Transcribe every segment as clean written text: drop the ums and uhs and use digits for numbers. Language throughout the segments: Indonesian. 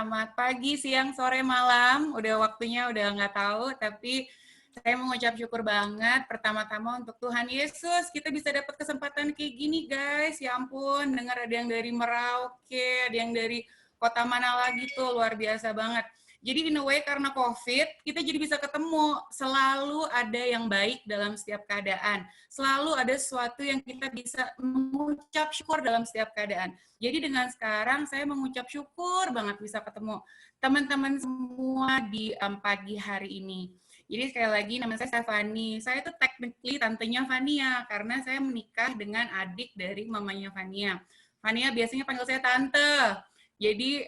selamat pagi, siang, sore, malam. Udah waktunya udah nggak tahu, tapi saya mengucap syukur banget pertama-tama untuk Tuhan Yesus. Kita bisa dapat kesempatan kayak gini, guys. Ya ampun, dengar ada yang dari Merauke, ada yang dari kota mana lagi tuh, luar biasa banget. Jadi in a way karena COVID, kita jadi bisa ketemu. Selalu ada yang baik dalam setiap keadaan. Selalu ada sesuatu yang kita bisa mengucap syukur dalam setiap keadaan. Jadi dengan sekarang saya mengucap syukur banget bisa ketemu teman-teman semua di pagi hari ini. Jadi sekali lagi nama saya Stephanie. Saya itu technically tantenya Fania karena saya menikah dengan adik dari mamanya Fania. Fania biasanya panggil saya tante. Jadi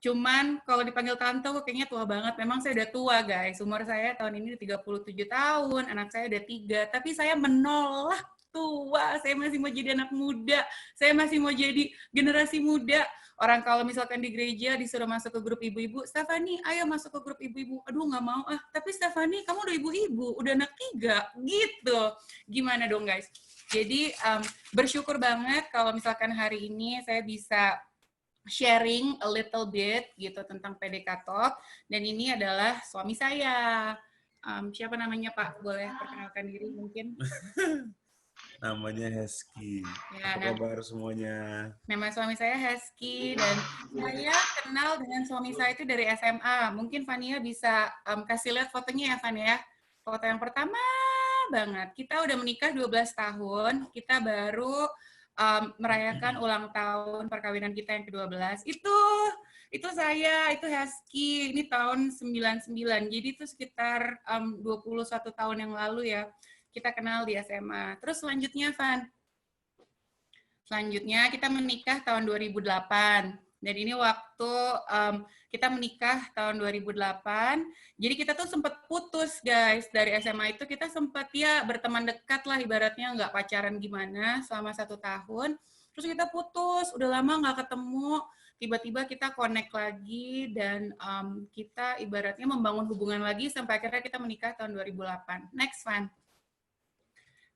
cuman kalau dipanggil tante kok kayaknya tua banget. Memang saya udah tua, guys. Umur saya tahun ini 37 tahun, anak saya udah 3. Tapi saya menolak tua. Saya masih mau jadi anak muda. Saya masih mau jadi generasi muda. Orang kalau misalkan di gereja disuruh masuk ke grup ibu-ibu, Stephanie, ayo masuk ke grup ibu-ibu. Aduh, nggak mau ah. Tapi Stephanie, kamu udah ibu-ibu, udah anak 3. Gitu. Gimana dong, guys? Jadi bersyukur banget kalau misalkan hari ini saya bisa sharing a little bit gitu tentang PDK Talk, dan ini adalah suami saya. Siapa namanya Pak? Boleh perkenalkan diri mungkin? Namanya Hesky. Ya, Apa kabar semuanya? nama suami saya Hesky, dan saya kenal dengan suami saya itu dari SMA. Mungkin Fania bisa kasih lihat fotonya ya, Fania. Foto yang pertama banget. Kita udah menikah 12 tahun, kita baru merayakan ulang tahun perkawinan kita yang ke-12. Itu saya, itu Hesky, ini tahun 99. Jadi itu sekitar 21 tahun yang lalu ya, kita kenal di SMA. Terus selanjutnya, Van. Selanjutnya kita menikah tahun 2008. Dan ini waktu kita menikah tahun 2008. Jadi kita tuh sempat putus, guys. Dari SMA itu kita sempat ya berteman dekat lah, ibaratnya nggak pacaran gimana selama 1 tahun. Terus kita putus, udah lama nggak ketemu. Tiba-tiba kita connect lagi dan kita ibaratnya membangun hubungan lagi sampai akhirnya kita menikah tahun 2008. Next one.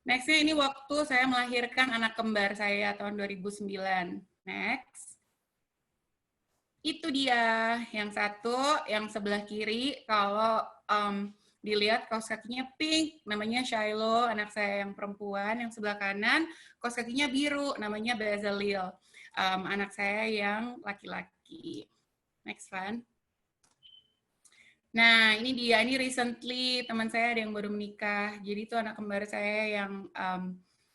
Next-nya ini waktu saya melahirkan anak kembar saya tahun 2009. Next. Itu dia, yang satu, yang sebelah kiri, kalau dilihat kaos kakinya pink, namanya Shiloh, anak saya yang perempuan. Yang sebelah kanan, kaos kakinya biru, namanya Bezalel, anak saya yang laki-laki. Next one. Nah, ini dia, ini recently teman saya ada yang baru menikah. Jadi itu anak kembar saya yang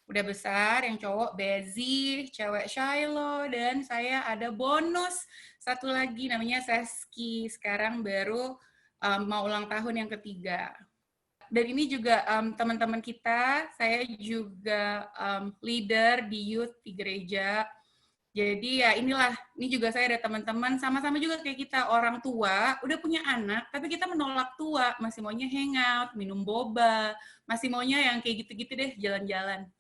udah besar, yang cowok Bezi, cewek Shiloh, dan saya ada bonus satu lagi namanya Seski. Sekarang baru mau ulang tahun yang ke-3. Dan ini juga teman-teman kita, saya juga leader di youth di gereja. Jadi ya inilah, ini juga saya ada teman-teman, sama-sama juga kayak kita, orang tua, udah punya anak, tapi kita menolak tua, masih maunya hangout, minum boba, masih maunya yang kayak gitu-gitu deh, jalan-jalan.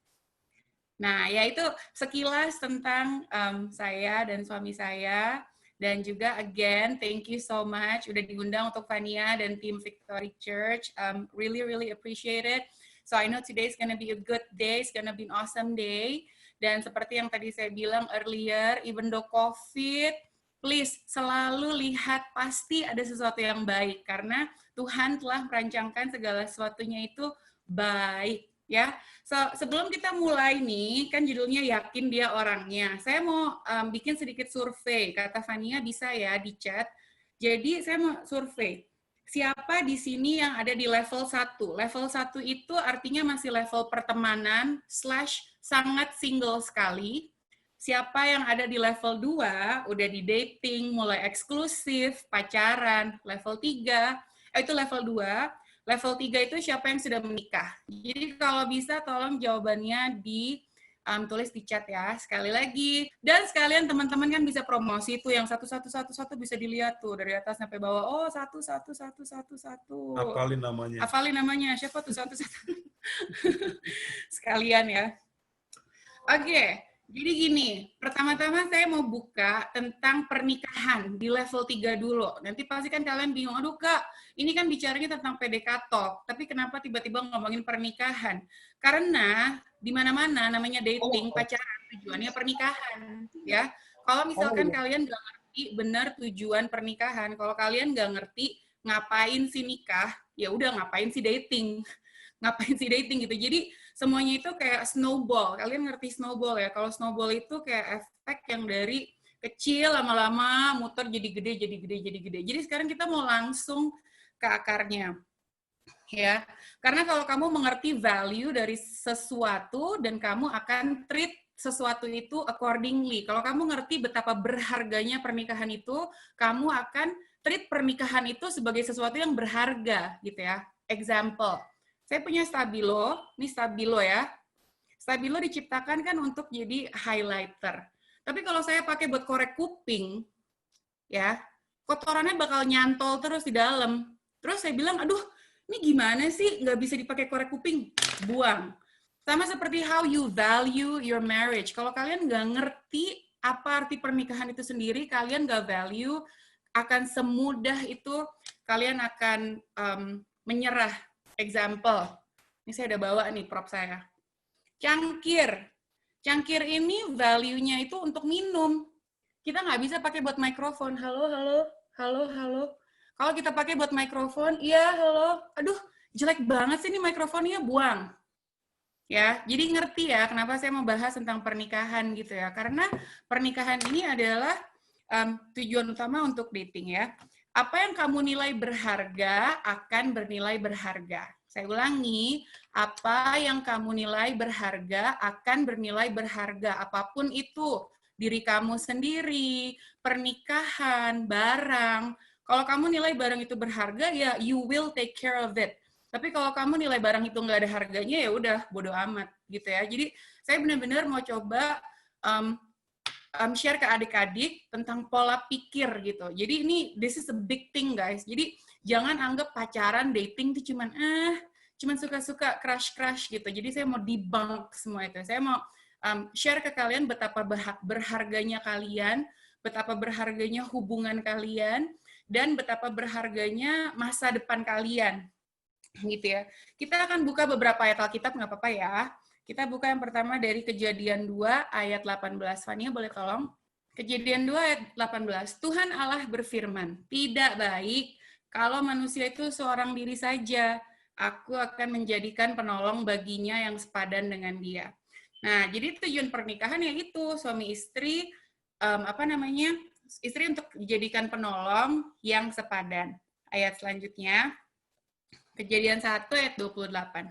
Nah, ya itu sekilas tentang saya dan suami saya. Dan juga, again, thank you so much udah diundang untuk Fania dan tim Victory Church. Really, really appreciate it. So I know today is gonna be a good day, it's gonna be an awesome day. Dan seperti yang tadi saya bilang earlier, even though COVID, please selalu lihat pasti ada sesuatu yang baik. Karena Tuhan telah merancangkan segala sesuatunya itu baik. Ya, sebelum kita mulai nih, kan judulnya yakin dia orangnya. Saya mau bikin sedikit survei. Kata Fania bisa ya di chat. Jadi saya mau survei. Siapa di sini yang ada di level 1? Level 1 itu artinya masih level pertemanan / sangat single sekali. Siapa yang ada di level 2, udah di dating, mulai eksklusif, pacaran, level 3, itu level 2. Level 3 itu siapa yang sudah menikah. Jadi kalau bisa tolong jawabannya tulis di chat ya, sekali lagi. Dan sekalian teman-teman kan bisa promosi tuh yang satu bisa dilihat tuh dari atas sampai bawah. Oh, satu. Apalin namanya. Hafalin namanya, siapa tuh satu. Sekalian ya. Oke, jadi gini, pertama-tama saya mau buka tentang pernikahan di level 3 dulu. Nanti pasti kan kalian bingung, aduh Kak, ini kan bicaranya tentang PDK Talk, tapi kenapa tiba-tiba ngomongin pernikahan? Karena di mana-mana namanya dating, pacaran, tujuannya pernikahan. Ya, kalau misalkan kalian nggak ngerti benar tujuan pernikahan. Kalau kalian nggak ngerti ngapain sih nikah, ya udah ngapain sih dating. Ngapain sih dating gitu. Jadi semuanya itu kayak snowball. Kalian ngerti snowball ya? Kalau snowball itu kayak efek yang dari kecil lama-lama muter jadi gede, jadi gede, jadi gede. Jadi sekarang kita mau langsung ke akarnya. Ya, karena kalau kamu mengerti value dari sesuatu dan kamu akan treat sesuatu itu accordingly. Kalau kamu ngerti betapa berharganya pernikahan itu, kamu akan treat pernikahan itu sebagai sesuatu yang berharga, gitu ya. Example, saya punya stabilo, ini stabilo ya. Stabilo diciptakan kan untuk jadi highlighter. Tapi kalau saya pakai buat korek kuping, ya, kotorannya bakal nyantol terus di dalam. Terus saya bilang, aduh, ini gimana sih nggak bisa dipakai korek kuping? Buang. Sama seperti how you value your marriage. Kalau kalian nggak ngerti apa arti pernikahan itu sendiri, kalian nggak value, akan semudah itu kalian akan menyerah. Example, ini saya udah bawa nih prop saya. Cangkir. Cangkir ini value-nya itu untuk minum. Kita nggak bisa pakai buat mikrofon. Halo, halo, halo, halo. Kalau kita pakai buat mikrofon, iya, halo. Aduh, jelek banget sih ini mikrofonnya, buang. Ya, jadi ngerti ya kenapa saya mau bahas tentang pernikahan gitu ya. Karena pernikahan ini adalah tujuan utama untuk dating ya. Apa yang kamu nilai berharga akan bernilai berharga. Saya ulangi, apa yang kamu nilai berharga akan bernilai berharga. Apapun itu, diri kamu sendiri, pernikahan, barang. Kalau kamu nilai barang itu berharga, ya you will take care of it. Tapi kalau kamu nilai barang itu nggak ada harganya, ya udah bodo amat gitu ya. Jadi saya benar-benar mau coba share ke adik-adik tentang pola pikir gitu. Jadi ini this is a big thing guys. Jadi jangan anggap pacaran, dating itu cuman suka-suka crush gitu. Jadi saya mau debunk semua itu. Saya mau share ke kalian betapa berharganya kalian, betapa berharganya hubungan kalian, dan betapa berharganya masa depan kalian. Gitu ya. Kita akan buka beberapa ayat Alkitab, nggak apa-apa ya. Kita buka yang pertama dari Kejadian 2 ayat 18. Fania boleh tolong? Kejadian 2 ayat 18. Tuhan Allah berfirman, tidak baik kalau manusia itu seorang diri saja. Aku akan menjadikan penolong baginya yang sepadan dengan dia. Nah, jadi tujuan pernikahan yaitu suami istri, istri untuk dijadikan penolong yang sepadan. Ayat selanjutnya, Kejadian 1 ayat 28.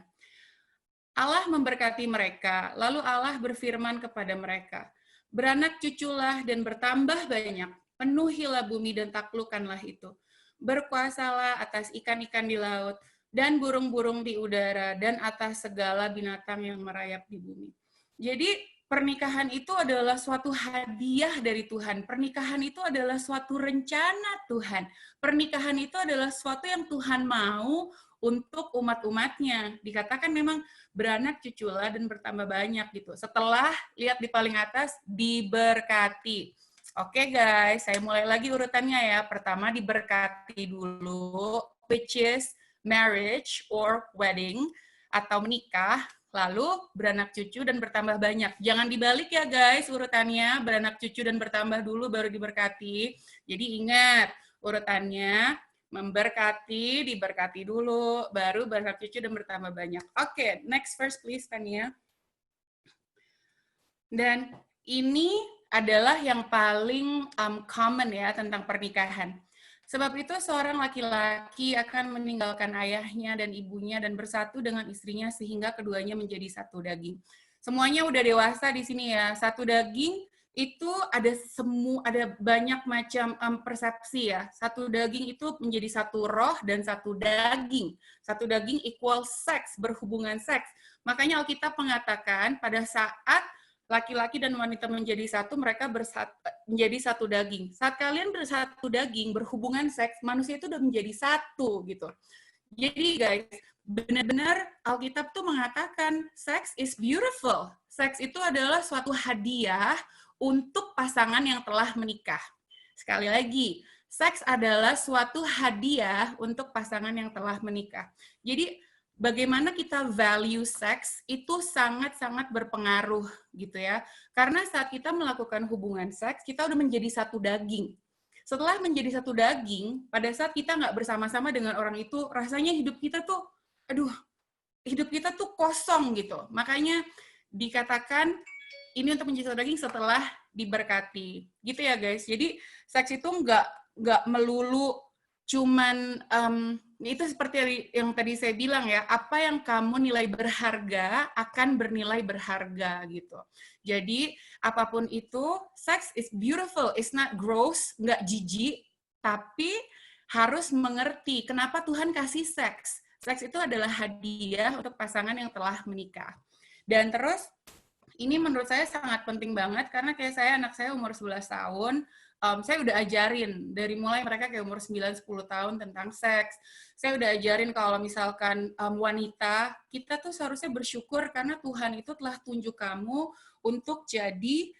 Allah memberkati mereka, lalu Allah berfirman kepada mereka, beranak cuculah dan bertambah banyak, penuhilah bumi dan taklukkanlah itu. Berkuasalah atas ikan-ikan di laut, dan burung-burung di udara, dan atas segala binatang yang merayap di bumi. Jadi, pernikahan itu adalah suatu hadiah dari Tuhan. Pernikahan itu adalah suatu rencana Tuhan. Pernikahan itu adalah suatu yang Tuhan mau untuk umat-umatnya. Dikatakan memang beranak cuculah dan bertambah banyak gitu. Setelah lihat di paling atas, diberkati. Oke guys, saya mulai lagi urutannya ya. Pertama diberkati dulu, which is marriage or wedding, atau menikah. Lalu beranak cucu dan bertambah banyak. Jangan dibalik ya guys urutannya, beranak cucu dan bertambah dulu baru diberkati. Jadi ingat urutannya, memberkati, diberkati dulu, baru beranak cucu dan bertambah banyak. Oke, next verse please, Tania. Dan ini adalah yang paling common ya tentang pernikahan. Sebab itu seorang laki-laki akan meninggalkan ayahnya dan ibunya dan bersatu dengan istrinya sehingga keduanya menjadi satu daging. Semuanya udah dewasa di sini ya, satu daging. Itu ada banyak macam persepsi ya. Satu daging itu menjadi satu roh dan satu daging. Satu daging equal seks, berhubungan seks. Makanya Alkitab mengatakan pada saat laki-laki dan wanita menjadi satu, mereka menjadi satu daging. Saat kalian bersatu daging, berhubungan seks, manusia itu udah menjadi satu gitu. Jadi guys, benar-benar Alkitab tuh mengatakan sex is beautiful. Seks itu adalah suatu hadiah untuk pasangan yang telah menikah. Sekali lagi, seks adalah suatu hadiah untuk pasangan yang telah menikah. Jadi, bagaimana kita value seks itu sangat-sangat berpengaruh gitu ya. Karena saat kita melakukan hubungan seks, kita udah menjadi satu daging. setelah menjadi satu daging, pada saat kita nggak bersama-sama dengan orang itu, rasanya hidup kita tuh, aduh, hidup kita tuh kosong gitu. Makanya dikatakan ini untuk menjadi satu daging setelah diberkati. Gitu ya guys. Jadi seks itu nggak melulu cuman itu seperti yang tadi saya bilang ya, apa yang kamu nilai berharga akan bernilai berharga gitu. Jadi apapun itu, sex is beautiful, it's not gross, nggak jijik, tapi harus mengerti kenapa Tuhan kasih seks. Seks itu adalah hadiah untuk pasangan yang telah menikah. Dan terus ini menurut saya sangat penting banget karena kayak anak saya umur 11 tahun, saya udah ajarin dari mulai mereka kayak umur 9-10 tahun tentang seks. Saya udah ajarin kalau misalkan wanita, kita tuh seharusnya bersyukur karena Tuhan itu telah tunjuk kamu untuk jadi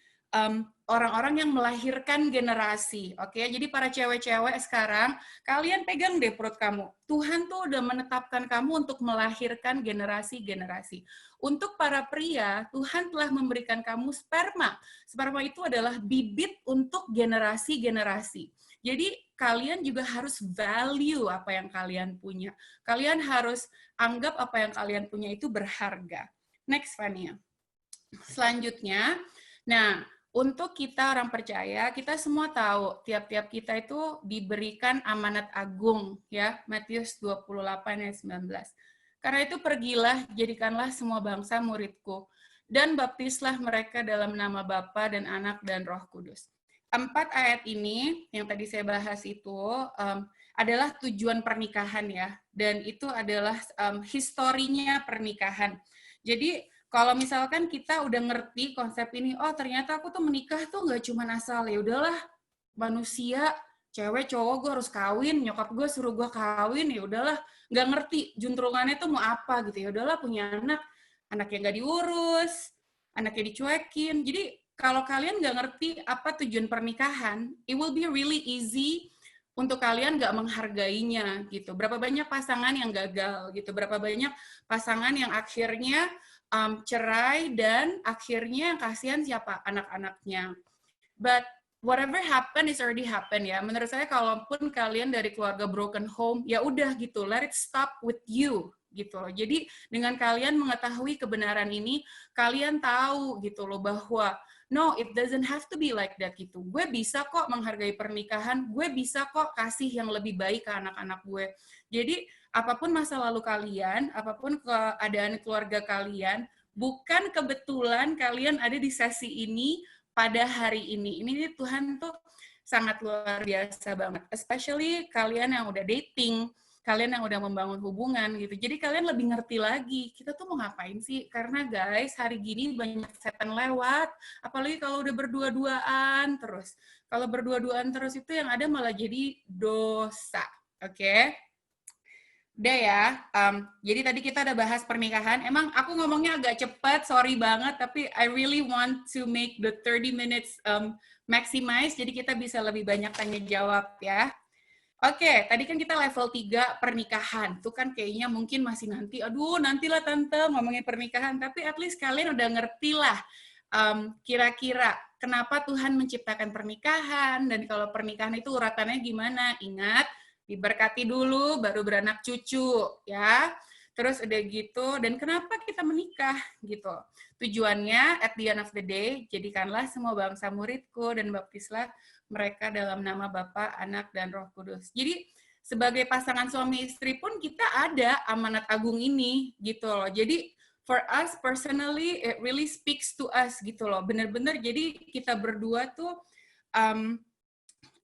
orang-orang yang melahirkan generasi. Oke, jadi para cewek-cewek sekarang, kalian pegang deh perut kamu. Tuhan tuh udah menetapkan kamu untuk melahirkan generasi-generasi. Untuk para pria, Tuhan telah memberikan kamu sperma. Sperma itu adalah bibit untuk generasi-generasi. Jadi kalian juga harus value apa yang kalian punya. Kalian harus anggap apa yang kalian punya itu berharga. Next, Fania. Selanjutnya, nah, untuk kita orang percaya, kita semua tahu tiap-tiap kita itu diberikan amanat agung, ya, Matius 28 ayat 19. Karena itu pergilah, jadikanlah semua bangsa muridku, dan baptislah mereka dalam nama Bapa dan Anak dan Roh Kudus. 4 ayat ini, yang tadi saya bahas itu, adalah tujuan pernikahan ya, dan itu adalah historinya pernikahan. Jadi, kalau misalkan kita udah ngerti konsep ini, oh ternyata aku tuh menikah tuh nggak cuma asal, ya udahlah, manusia, cewek, cowok, gue harus kawin, nyokap gue suruh gue kawin, ya udahlah, nggak ngerti juntrungannya tuh mau apa gitu, ya udahlah punya anaknya nggak diurus, anaknya dicuekin. Jadi kalau kalian nggak ngerti apa tujuan pernikahan, it will be really easy untuk kalian nggak menghargainya gitu. Berapa banyak pasangan yang gagal gitu, berapa banyak pasangan yang akhirnya cerai dan akhirnya yang kasihan siapa? Anak-anaknya. But whatever happen is already happen ya. Menurut saya kalaupun kalian dari keluarga broken home, ya udah gitu, let it stop with you gitu loh. Jadi dengan kalian mengetahui kebenaran ini, kalian tahu gitu loh bahwa no, it doesn't have to be like that gitu. Gue bisa kok menghargai pernikahan, gue bisa kok kasih yang lebih baik ke anak-anak gue. Jadi apapun masa lalu kalian, apapun keadaan keluarga kalian, bukan kebetulan kalian ada di sesi ini pada hari ini. Ini Tuhan tuh sangat luar biasa banget. Especially kalian yang udah dating, kalian yang udah membangun hubungan gitu. Jadi kalian lebih ngerti lagi, kita tuh mau ngapain sih? Karena guys, hari gini banyak setan lewat, apalagi kalau udah berdua-duaan terus. Kalau berdua-duaan terus itu yang ada malah jadi dosa. Oke? Udah ya, jadi tadi kita udah bahas pernikahan. Emang aku ngomongnya agak cepat, sorry banget, tapi I really want to make the 30 minutes maximize, jadi kita bisa lebih banyak tanya jawab ya. Oke, tadi kan kita level 3 pernikahan. Itu kan kayaknya mungkin masih nanti, aduh nantilah Tante ngomongin pernikahan, tapi at least kalian udah ngerti lah kira-kira kenapa Tuhan menciptakan pernikahan, dan kalau pernikahan itu uratannya gimana. Ingat, diberkati dulu, baru beranak cucu, ya. Terus udah gitu, dan kenapa kita menikah, gitu. Tujuannya, at the end of the day, jadikanlah semua bangsa muridku, dan baptislah mereka dalam nama Bapa, Anak, dan Roh Kudus. Jadi, sebagai pasangan suami istri pun kita ada amanat agung ini, gitu loh. Jadi, for us personally, it really speaks to us, gitu loh. Bener-bener, jadi kita berdua tuh,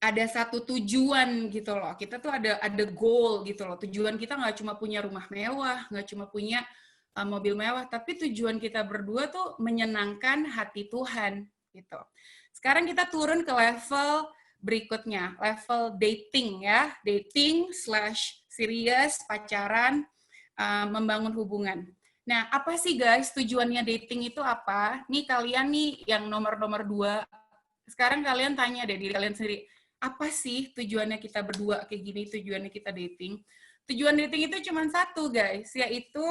ada satu tujuan gitu loh. Kita tuh ada goal gitu loh. Tujuan kita nggak cuma punya rumah mewah, nggak cuma punya mobil mewah, tapi tujuan kita berdua tuh menyenangkan hati Tuhan gitu. Sekarang kita turun ke level berikutnya, level dating ya. Dating / serius, pacaran, membangun hubungan. Nah, apa sih guys tujuannya dating itu apa? Nih kalian nih yang nomor 2, sekarang kalian tanya deh diri kalian sendiri, apa sih tujuannya kita berdua kayak gini, tujuannya kita dating? Tujuan dating itu cuma satu, guys, yaitu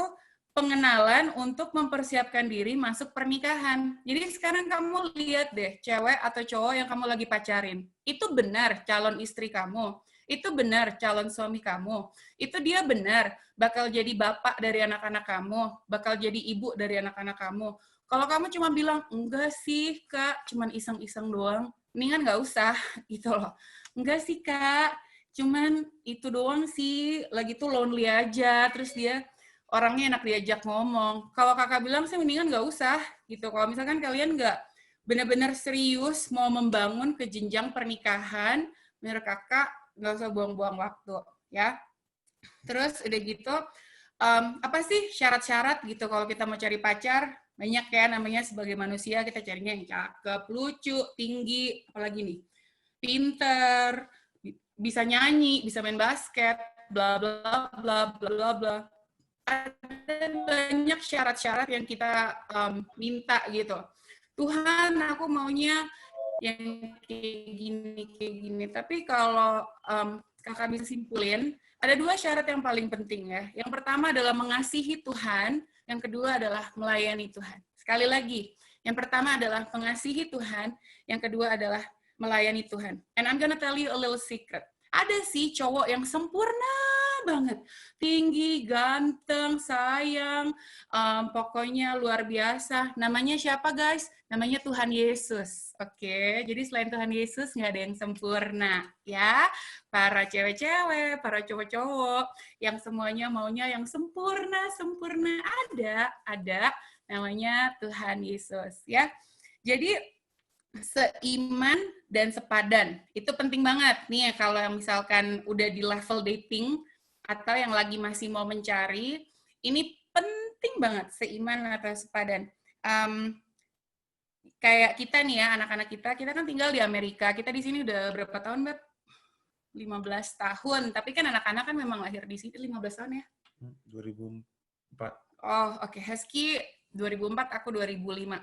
pengenalan untuk mempersiapkan diri masuk pernikahan. Jadi sekarang kamu lihat deh, cewek atau cowok yang kamu lagi pacarin, itu benar calon istri kamu, itu benar calon suami kamu, itu dia benar bakal jadi bapak dari anak-anak kamu, bakal jadi ibu dari anak-anak kamu. Kalau kamu cuma bilang, enggak sih kak, cuman iseng-iseng doang, mendingan nggak usah gitu loh. Enggak sih kak, cuman itu doang sih, lagi tuh lonely aja, terus dia orangnya enak diajak ngomong. Kalau kakak bilang sih mendingan nggak usah gitu. Kalau misalkan kalian nggak benar-benar serius mau membangun ke jenjang pernikahan, menurut kakak nggak usah buang-buang waktu ya. Terus udah gitu, apa sih syarat-syarat gitu kalau kita mau cari pacar? Banyak ya namanya sebagai manusia kita carinya yang cakep, lucu, tinggi, apalagi nih, pinter, bisa nyanyi, bisa main basket, bla bla bla bla bla bla. Ada banyak syarat-syarat yang kita minta gitu. Tuhan, aku maunya yang kayak gini. Tapi kalau kakak bisa simpulin, ada 2 syarat yang paling penting ya. Yang pertama adalah mengasihi Tuhan, yang kedua adalah melayani Tuhan. Sekali lagi, yang pertama adalah mengasihi Tuhan, yang kedua adalah melayani Tuhan. And I'm gonna tell you a little secret. Ada sih cowok yang sempurna banget, tinggi, ganteng, sayang, pokoknya luar biasa. Namanya siapa guys? Namanya Tuhan Yesus. Oke, jadi selain Tuhan Yesus nggak ada yang sempurna ya. Para cewek-cewek, para cowok-cowok yang semuanya maunya yang sempurna, sempurna ada namanya Tuhan Yesus ya. Jadi seiman dan sepadan. Itu penting banget nih kalau misalkan udah di level dating atau yang lagi masih mau mencari, ini penting banget seiman atau sepadan. Kayak kita nih ya, anak-anak kita kan tinggal di Amerika. Kita di sini udah berapa tahun, Beb? 15 tahun. Tapi kan anak-anak kan memang lahir di sini 15 tahun ya? 2004. Oh, oke. Husky 2004, aku 2005.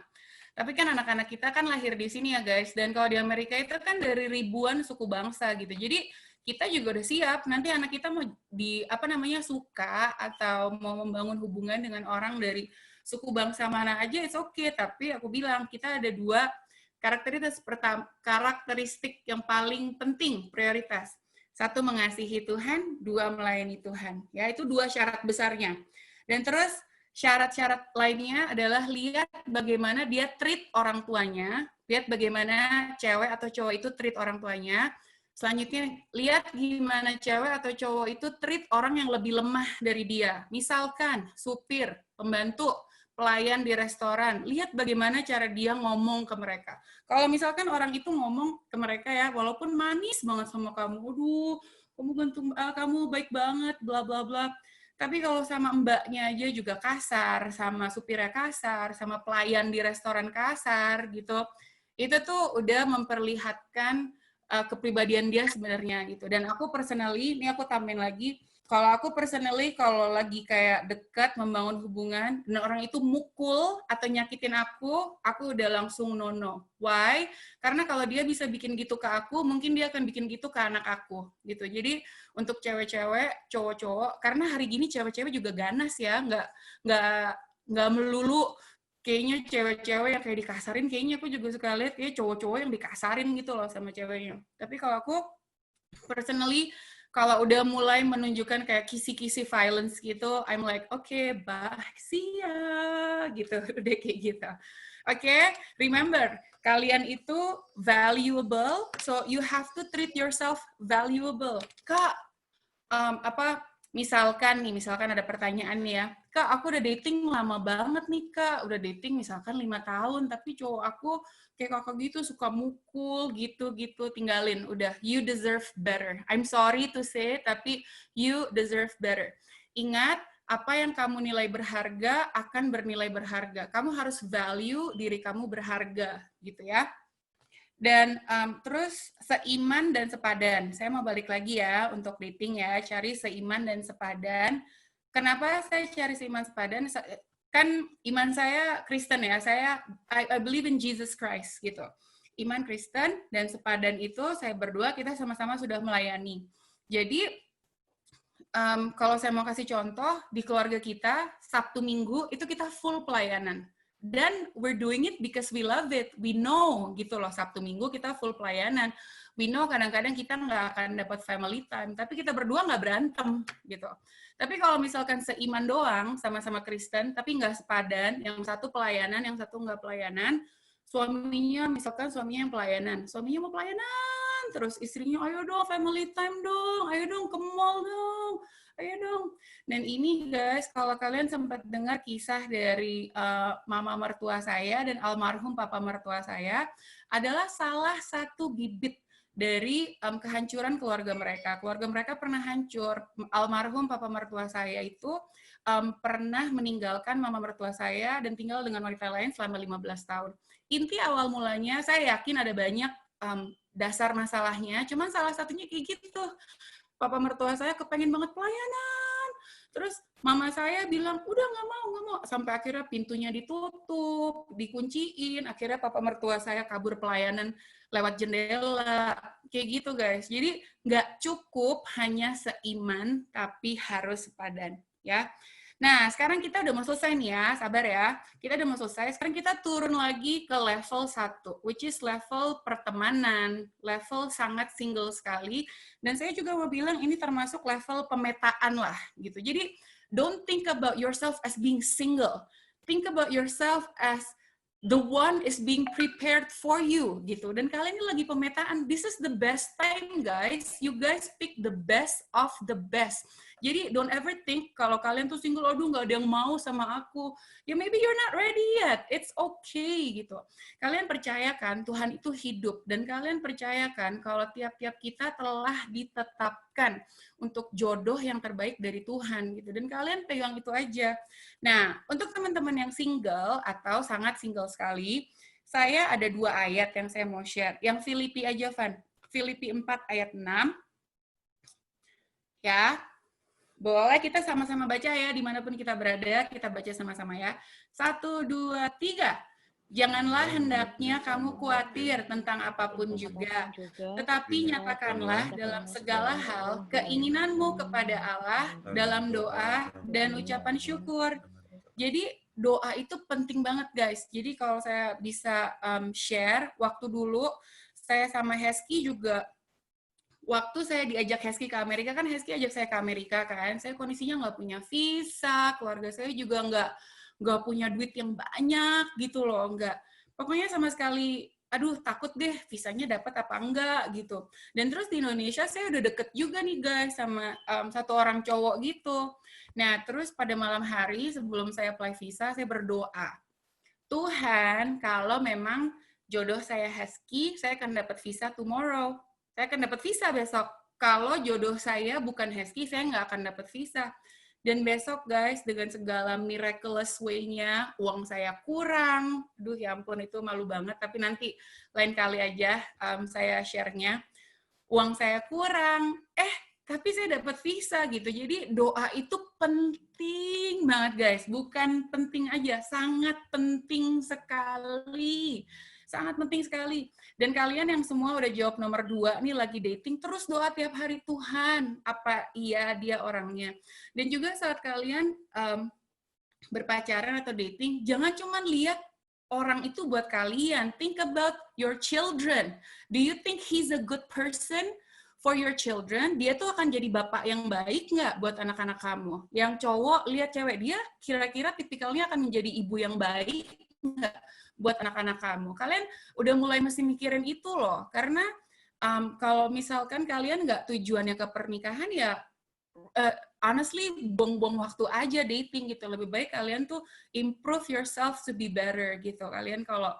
Tapi kan anak-anak kita kan lahir di sini ya guys, dan kalau di Amerika itu kan dari ribuan suku bangsa gitu. Jadi kita juga udah siap, nanti anak kita mau suka atau mau membangun hubungan dengan orang dari suku bangsa mana aja, it's okay. Tapi aku bilang, kita ada 2 karakteristik yang paling penting, prioritas. 1 mengasihi Tuhan, 2 melayani Tuhan. Ya, itu 2 syarat besarnya. Dan terus syarat-syarat lainnya adalah lihat bagaimana dia treat orang tuanya, lihat bagaimana cewek atau cowok itu treat orang tuanya. Selanjutnya, lihat gimana cewek atau cowok itu treat orang yang lebih lemah dari dia. Misalkan, supir, pembantu, pelayan di restoran. Lihat bagaimana cara dia ngomong ke mereka. Kalau misalkan orang itu ngomong ke mereka ya, walaupun manis banget sama kamu, aduh, kamu baik banget, bla bla bla. Tapi kalau sama mbaknya aja juga kasar, sama supirnya kasar, sama pelayan di restoran kasar gitu, itu tuh udah memperlihatkan kepribadian dia sebenarnya gitu. Dan aku personally, ini aku tambahin lagi, kalau lagi kayak dekat membangun hubungan dan orang itu mukul atau nyakitin aku udah langsung no. Why? Karena kalau dia bisa bikin gitu ke aku, mungkin dia akan bikin gitu ke anak aku gitu. Jadi untuk cewek-cewek, cowok-cowok, karena hari gini cewek-cewek juga ganas ya, nggak melulu kayaknya cewek-cewek yang kayak dikasarin, kayaknya aku juga suka lihat ya cowok-cowok yang dikasarin gitu loh sama ceweknya. Tapi kalau aku personally, kalau udah mulai menunjukkan kayak kisi-kisi violence gitu, I'm like, okay, bye, see ya, gitu, udah kayak gitu. Okay, remember, kalian itu valuable, so you have to treat yourself valuable. Kak, misalkan ada pertanyaan nih ya, Kak, aku udah dating lama banget nih Kak, udah dating misalkan 5 tahun, tapi cowok aku kayak kakak gitu, suka mukul, gitu, tinggalin. Udah, you deserve better. I'm sorry to say, tapi you deserve better. Ingat, apa yang kamu nilai berharga akan bernilai berharga. Kamu harus value diri kamu berharga, gitu ya. Dan terus seiman dan sepadan. Saya mau balik lagi ya untuk dating ya, cari seiman dan sepadan. Kenapa saya cari seiman sepadan? Kan iman saya Kristen ya, I believe in Jesus Christ gitu. Iman Kristen dan sepadan itu saya berdua kita sama-sama sudah melayani. Jadi kalau saya mau kasih contoh, di keluarga kita, Sabtu Minggu itu kita full pelayanan. Dan we're doing it because we love it. We know gitu loh, Sabtu Minggu kita full pelayanan. We know kadang-kadang kita nggak akan dapat family time, tapi kita berdua nggak berantem gitu. Tapi kalau misalkan seiman doang, sama-sama Kristen, tapi nggak sepadan, yang satu pelayanan, yang satu nggak pelayanan, misalkan suaminya yang pelayanan, suaminya mau pelayanan, terus istrinya, ayo dong family time dong, ayo dong ke mall dong, ayo dong. Dan ini guys, kalau kalian sempat dengar kisah dari mama mertua saya dan almarhum papa mertua saya, adalah salah satu bibit dari kehancuran keluarga mereka. Keluarga mereka pernah hancur. Almarhum papa mertua saya itu pernah meninggalkan mama mertua saya dan tinggal dengan wanita lain selama 15 tahun. Inti awal mulanya, saya yakin ada banyak dasar masalahnya, cuman salah satunya kayak gitu. Papa mertua saya kepengen banget pelayanan. Terus mama saya bilang, udah nggak mau. Sampai akhirnya pintunya ditutup, dikunciin. Akhirnya papa mertua saya kabur pelayanan lewat jendela. Kayak gitu guys. Jadi nggak cukup hanya seiman, tapi harus sepadan. Ya. Nah, sekarang kita udah mau selesai nih ya, sabar ya. Kita udah mau selesai, sekarang kita turun lagi ke level 1, which is level pertemanan, level sangat single sekali. Dan saya juga mau bilang ini termasuk level pemetaan lah, gitu. Jadi, don't think about yourself as being single. Think about yourself as the one is being prepared for you, gitu. Dan kalian ini lagi pemetaan. This is the best time, guys. You guys pick the best of the best. Jadi don't ever think kalau kalian tuh single, aduh nggak ada yang mau sama aku. Ya maybe you're not ready yet. It's okay gitu. Kalian percayakan Tuhan itu hidup dan kalian percayakan kalau tiap-tiap kita telah ditetapkan untuk jodoh yang terbaik dari Tuhan gitu. Dan kalian pegang itu aja. Nah, untuk teman-teman yang single atau sangat single sekali, saya ada 2 ayat yang saya mau share. Yang Filipi aja, Van. Filipi 4 ayat 6. Ya, boleh kita sama-sama baca ya, dimanapun kita berada, kita baca sama-sama ya. 1, 2, 3. Janganlah hendaknya kamu khawatir tentang apapun juga, tetapi nyatakanlah dalam segala hal keinginanmu kepada Allah dalam doa dan ucapan syukur. Jadi doa itu penting banget guys. Jadi kalau saya bisa share, waktu dulu saya sama Hesky juga, waktu saya diajak Hesky ke Amerika, kan Hesky ajak saya ke Amerika kan, saya kondisinya nggak punya visa, keluarga saya juga nggak punya duit yang banyak gitu loh, nggak. Pokoknya sama sekali, aduh takut deh visanya dapat apa enggak gitu. Dan terus di Indonesia saya udah deket juga nih guys sama satu orang cowok gitu. Nah terus pada malam hari sebelum saya apply visa, saya berdoa, Tuhan kalau memang jodoh saya Hesky, saya akan dapat visa tomorrow. Saya akan dapat visa besok. Kalau jodoh saya bukan Hesky, saya nggak akan dapat visa. Dan besok guys, dengan segala miraculous way-nya, uang saya kurang. Aduh ya ampun, itu malu banget. Tapi nanti lain kali aja saya share-nya. Uang saya kurang. Tapi saya dapat visa gitu. Jadi doa itu penting banget guys. Bukan penting aja, sangat penting sekali. Sangat penting sekali. Dan kalian yang semua udah jawab nomor 2, nih lagi dating, terus doa tiap hari, Tuhan, apa iya dia orangnya. Dan juga saat kalian berpacaran atau dating, jangan cuma lihat orang itu buat kalian. Think about your children. Do you think he's a good person for your children? Dia tuh akan jadi bapak yang baik nggak buat anak-anak kamu? Yang cowok lihat cewek dia, kira-kira tipikalnya akan menjadi ibu yang baik nggak buat anak-anak kamu? Kalian udah mulai mesti mikirin itu loh, karena kalau misalkan kalian nggak tujuannya ke pernikahan ya honestly buang-buang waktu aja dating gitu. Lebih baik kalian tuh improve yourself to be better gitu. Kalian kalau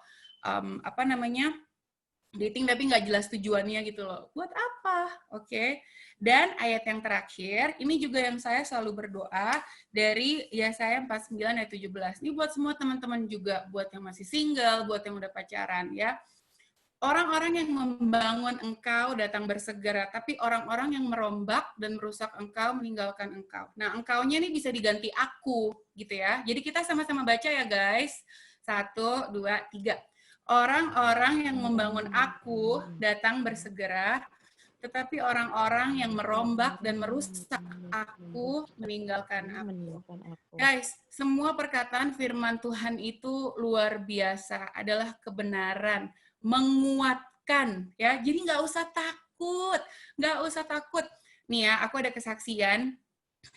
dating tapi nggak jelas tujuannya gitu loh. Buat apa? Oke. Dan ayat yang terakhir, ini juga yang saya selalu berdoa dari Yesaya 49 ayat 17. Ini buat semua teman-teman juga, buat yang masih single, buat yang udah pacaran ya. Orang-orang yang membangun engkau datang bersegera, tapi orang-orang yang merombak dan merusak engkau meninggalkan engkau. Nah, engkaunya ini bisa diganti aku, gitu ya. Jadi kita sama-sama baca ya, guys. 1, 2, 3. Orang-orang yang membangun aku datang bersegera, tetapi orang-orang yang merombak dan merusak aku, meninggalkan aku. Guys, semua perkataan firman Tuhan itu luar biasa, adalah kebenaran, menguatkan, ya. Jadi nggak usah takut, nggak usah takut. Nih ya, aku ada kesaksian,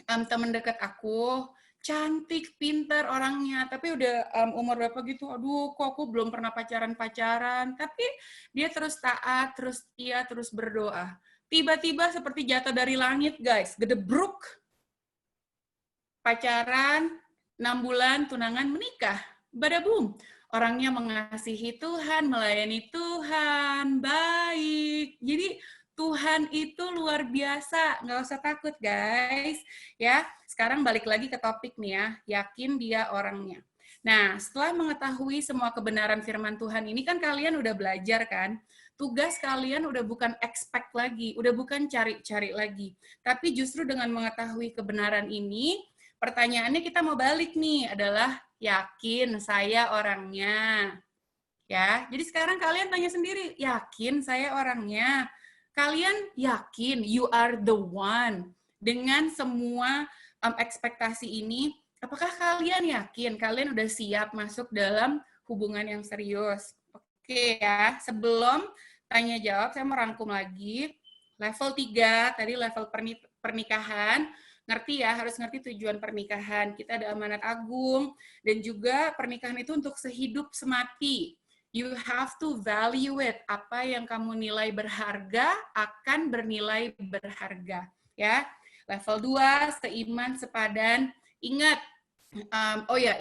teman dekat aku, cantik, pintar orangnya, tapi udah umur berapa gitu, aduh kok aku belum pernah pacaran-pacaran, tapi dia terus taat, terus setia, terus berdoa. Tiba-tiba seperti jatuh dari langit, guys, gedebruk, pacaran, 6 bulan, tunangan, menikah. Badabum. Orangnya mengasihi Tuhan, melayani Tuhan, baik. Jadi Tuhan itu luar biasa, nggak usah takut guys. Ya, sekarang balik lagi ke topik nih ya, yakin dia orangnya. Nah, setelah mengetahui semua kebenaran firman Tuhan ini kan kalian udah belajar kan? Tugas kalian udah bukan expect lagi, udah bukan cari-cari lagi. Tapi justru dengan mengetahui kebenaran ini, pertanyaannya kita mau balik nih, adalah yakin saya orangnya. Ya, jadi sekarang kalian tanya sendiri, yakin saya orangnya? Kalian yakin you are the one? Dengan semua ekspektasi ini, apakah kalian yakin kalian udah siap masuk dalam hubungan yang serius? Oke ya, sebelum tanya jawab, saya mau rangkum lagi. Level 3, tadi level pernikahan, ngerti ya, harus ngerti tujuan pernikahan. Kita ada amanat agung, dan juga pernikahan itu untuk sehidup semati. You have to value it. Apa yang kamu nilai berharga akan bernilai berharga. Ya, level 2, seiman, sepadan. Ingat,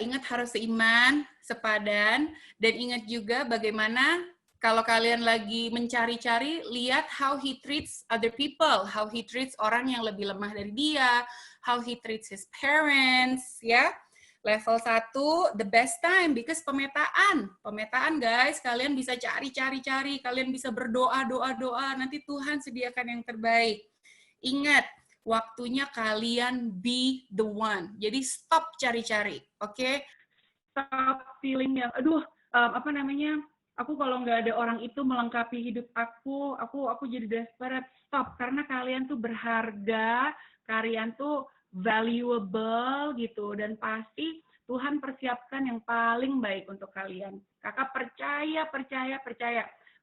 ingat harus seiman, sepadan, dan ingat juga bagaimana kalau kalian lagi mencari-cari, lihat how he treats other people, how he treats orang yang lebih lemah dari dia, how he treats his parents, ya. Level 1, the best time, because pemetaan. Pemetaan guys, kalian bisa cari-cari, kalian bisa berdoa, doa, nanti Tuhan sediakan yang terbaik. Ingat, waktunya kalian be the one. Jadi stop cari-cari, oke? Stop feeling yang, aduh, aku kalau nggak ada orang itu melengkapi hidup aku jadi desperate. Stop, karena kalian tuh berharga, kalian tuh valuable gitu, dan pasti Tuhan persiapkan yang paling baik untuk kalian. Kakak percaya.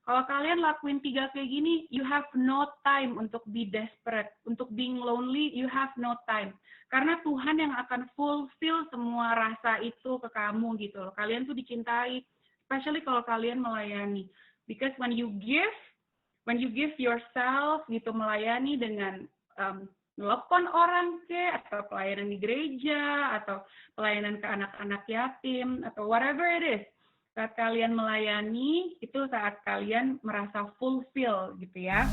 Kalau kalian lakuin 3 kayak gini, you have no time untuk be desperate, untuk being lonely, you have no time. Karena Tuhan yang akan fulfill semua rasa itu ke kamu gitu loh. Kalian tuh dicintai, especially kalau kalian melayani. Because when you give yourself gitu, melayani dengan nelpon orang atau pelayanan di gereja, atau pelayanan ke anak-anak yatim, atau whatever it is. Saat kalian melayani, itu saat kalian merasa fulfill gitu ya.